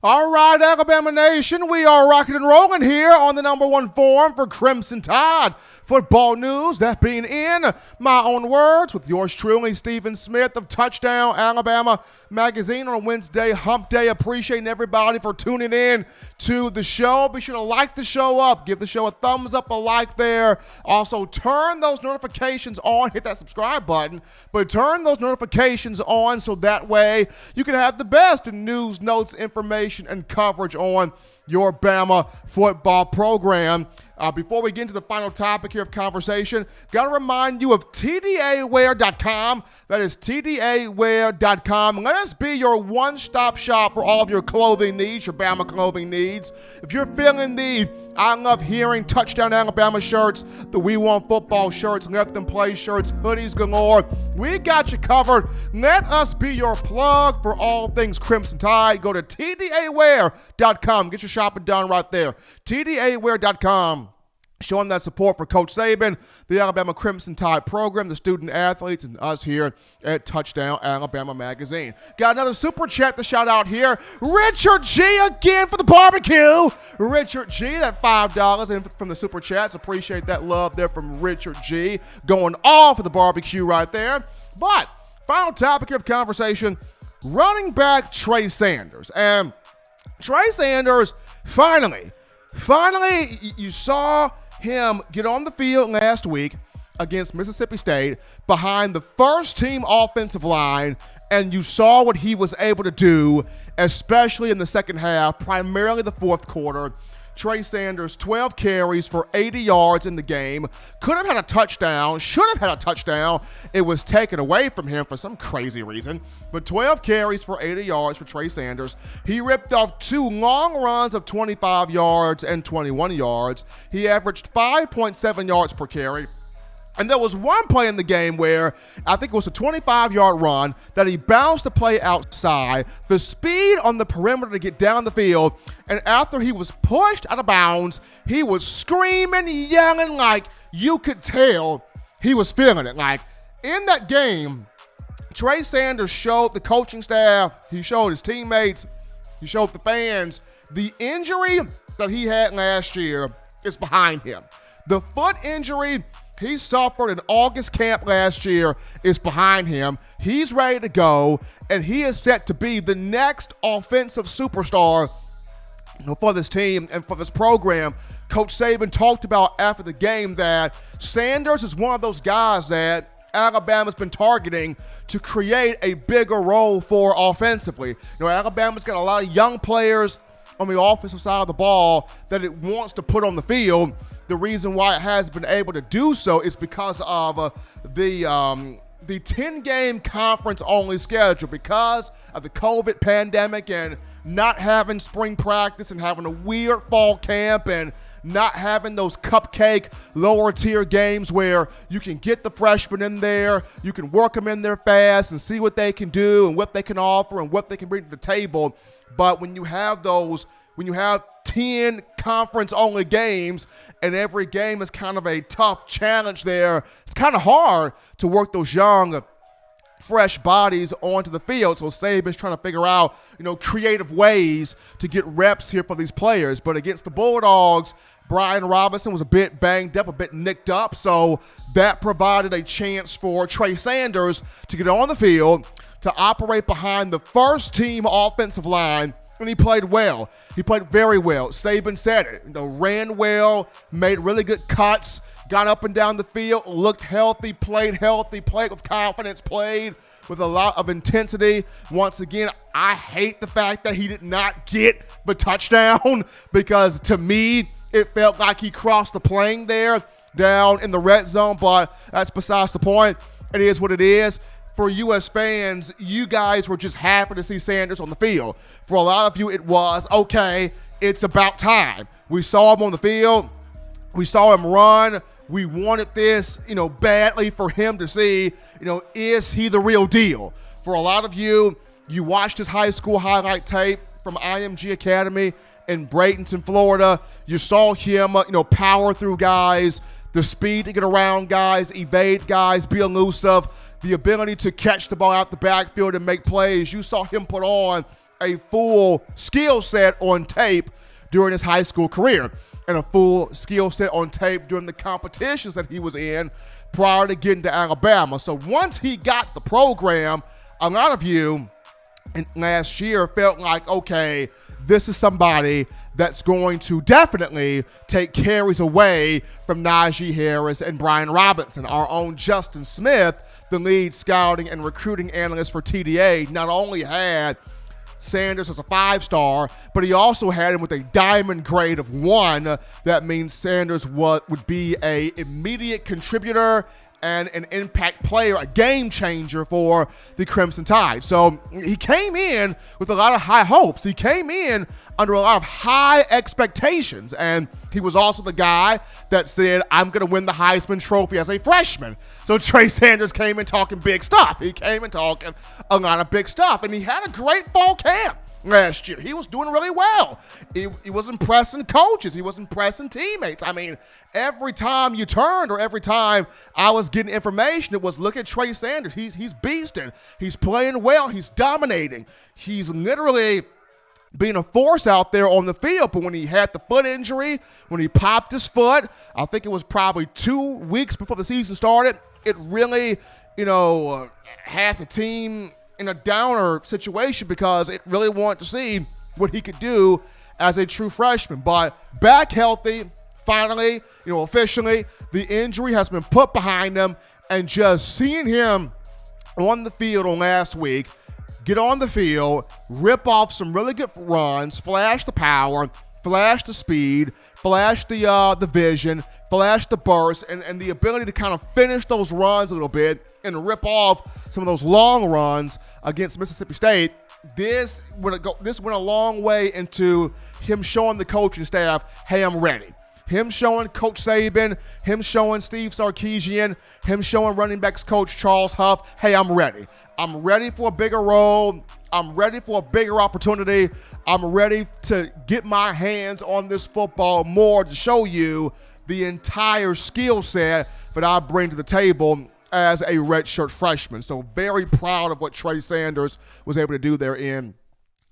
All right, Alabama Nation, we are rocking and rolling here on the number one forum for Crimson Tide football news. That being in my own words with yours truly, Stephen Smith of Touchdown Alabama Magazine on a Wednesday hump day. Appreciating everybody for tuning in to the show. Be sure to like the show up. Give the show a thumbs up, a like there. Also, turn those notifications on. Hit that subscribe button, but turn those notifications on so that way you can have the best in news, notes, information, and coverage on your Bama football program. Before we get into the final topic here of conversation, got to remind you of TDAwear.com. That is TDAwear.com. Let us be your one-stop shop for all of your clothing needs, your Bama clothing needs. If you're feeling the I Love Hearing Touchdown Alabama shirts, the We Want Football shirts, Let Them Play shirts, hoodies galore, we got you covered. Let us be your plug for all things Crimson Tide. Go to TDAwear.com. Get your shopping done right there. TDAwear.com. Showing that support for Coach Saban, the Alabama Crimson Tide program, the student athletes, and us here at Touchdown Alabama Magazine. Got another super chat to shout out here. Richard G again for the barbecue. Richard G, that $5 in from the super chats. Appreciate that love there from Richard G. Going off for the barbecue right there. But final topic of conversation, running back Trey Sanders. And Trey Sanders, finally, you saw him get on the field last week against Mississippi State behind the first team offensive line, and you saw what he was able to do, especially in the second half, primarily the fourth quarter. Trey Sanders, 12 carries for 80 yards in the game. Could have had a touchdown, should have had a touchdown. It was taken away from him for some crazy reason. But 12 carries for 80 yards for Trey Sanders. He ripped off 2 long runs of 25 yards and 21 yards. He averaged 5.7 yards per carry. And there was one play in the game where I think it was a 25-yard run that he bounced the play outside, the speed on the perimeter to get down the field, and after he was pushed out of bounds, he was screaming, yelling, like you could tell he was feeling it. Like in that game, Trey Sanders showed the coaching staff, he showed his teammates, he showed the fans, the injury that he had last year is behind him. The foot injury he suffered in August camp last year is behind him. He's ready to go, and he is set to be the next offensive superstar for this team and for this program. Coach Saban talked about after the game that Sanders is one of those guys that Alabama's been targeting to create a bigger role for offensively. You know, Alabama's got a lot of young players on the offensive side of the ball that it wants to put on the field. The reason why it has been able to do so is because of the 10-game conference-only schedule. Because of the COVID pandemic and not having spring practice and having a weird fall camp and not having those cupcake lower-tier games where you can get the freshmen in there, you can work them in there fast and see what they can do and what they can offer and what they can bring to the table. But when you have 10 conference-only games, and every game is kind of a tough challenge there, it's kind of hard to work those young, fresh bodies onto the field. So Saban's trying to figure out, creative ways to get reps here for these players. But against the Bulldogs, Brian Robinson was a bit banged up, a bit nicked up, so that provided a chance for Trey Sanders to get on the field, to operate behind the first-team offensive line, and he played well. He played very well. Saban said it. Ran well, made really good cuts, got up and down the field, looked healthy, played with confidence, played with a lot of intensity. Once again, I hate the fact that he did not get the touchdown because to me, it felt like he crossed the plane there down in the red zone, but that's besides the point. It is what it is. For U.S. fans, you guys were just happy to see Sanders on the field. For a lot of you, it was, okay, it's about time. We saw him on the field. We saw him run. We wanted this, badly for him to see, is he the real deal? For a lot of you, you watched his high school highlight tape from IMG Academy in Bradenton, Florida. You saw him, power through guys, the speed to get around guys, evade guys, be elusive, the ability to catch the ball out the backfield and make plays. You saw him put on a full skill set on tape during his high school career and a full skill set on tape during the competitions that he was in prior to getting to Alabama. So once he got the program, a lot of you last year felt like, okay, this is somebody that's going to definitely take carries away from Najee Harris and Brian Robinson. Our own Justin Smith, the lead scouting and recruiting analyst for TDA, not only had Sanders as a 5-star, but he also had him with a diamond grade of 1. That means Sanders would be a immediate contributor and an impact player, a game changer for the Crimson Tide. So he came in with a lot of high hopes. He came in under a lot of high expectations, and he was also the guy that said, I'm going to win the Heisman Trophy as a freshman. So Trey Sanders came in talking big stuff. He came in talking a lot of big stuff, and he had a great fall camp last year. He was doing really well. He was impressing coaches. He was impressing teammates. I mean, every time you turned or every time I was getting information, it was, look at Trey Sanders. He's beasting. He's playing well. He's dominating. He's literally being a force out there on the field. But when he had the foot injury, when he popped his foot, I think it was probably 2 weeks before the season started, it really, had the team in a downer situation because it really wanted to see what he could do as a true freshman. But back healthy, finally, officially, the injury has been put behind him, and just seeing him on the field on last week, get on the field, rip off some really good runs, flash the power, flash the speed, flash the vision, flash the burst, and the ability to kind of finish those runs a little bit and rip off some of those long runs against Mississippi State. This went a long way into him showing the coaching staff, hey, I'm ready. Him showing Coach Saban, him showing Steve Sarkisian, him showing running backs coach Charles Huff, hey, I'm ready. I'm ready for a bigger role. I'm ready for a bigger opportunity. I'm ready to get my hands on this football more to show you the entire skill set that I bring to the table as a redshirt freshman. So very proud of what Trey Sanders was able to do there in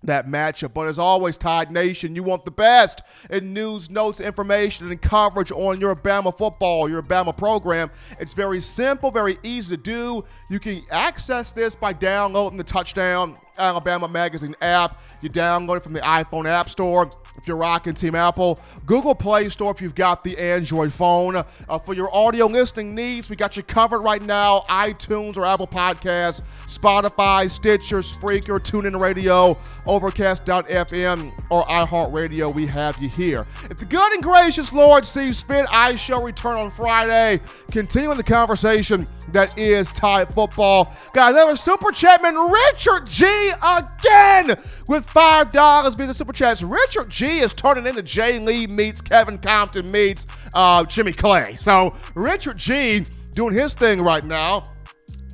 that matchup. But as always, Tide Nation, you want the best in news, notes, information, and coverage on your Bama football, your Bama program. It's very simple, very easy to do. You can access this by downloading the Touchdown Alabama Magazine app. You download it from the iPhone App Store if you're rocking Team Apple, Google Play Store if you've got the Android phone. For your audio listening needs, we got you covered right now. iTunes or Apple Podcasts, Spotify, Stitcher, Spreaker, TuneIn Radio, Overcast.fm, or iHeartRadio. We have you here. If the good and gracious Lord sees fit, I shall return on Friday, continuing the conversation that is Tide football. Got another Super Chatman, Richard G, again with $5 being the Super Chats. Richard G is turning into Jay Lee meets Kevin Compton meets Jimmy Clay. So Richard G doing his thing right now.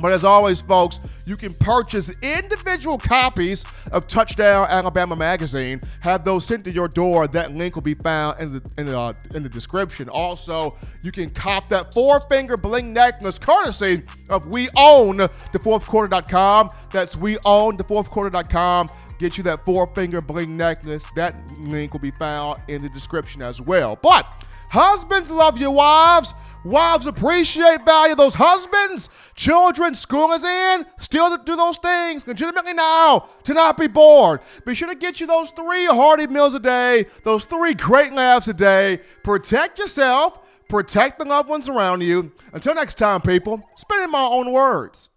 But as always, folks, you can purchase individual copies of Touchdown Alabama Magazine. Have those sent to your door. That link will be found in the description. Also, you can cop that 4-finger bling necklace courtesy of WeOwnTheFourthQuarter.com. That's WeOwnTheFourthQuarter.com. Get you that 4-finger bling necklace. That link will be found in the description as well. But husbands love your wives. Wives appreciate, value those husbands. Children, school is in. Still do those things legitimately now to not be bored. Be sure to get you those 3 hearty meals a day, those 3 great laughs a day. Protect yourself. Protect the loved ones around you. Until next time, people, spit in my own words.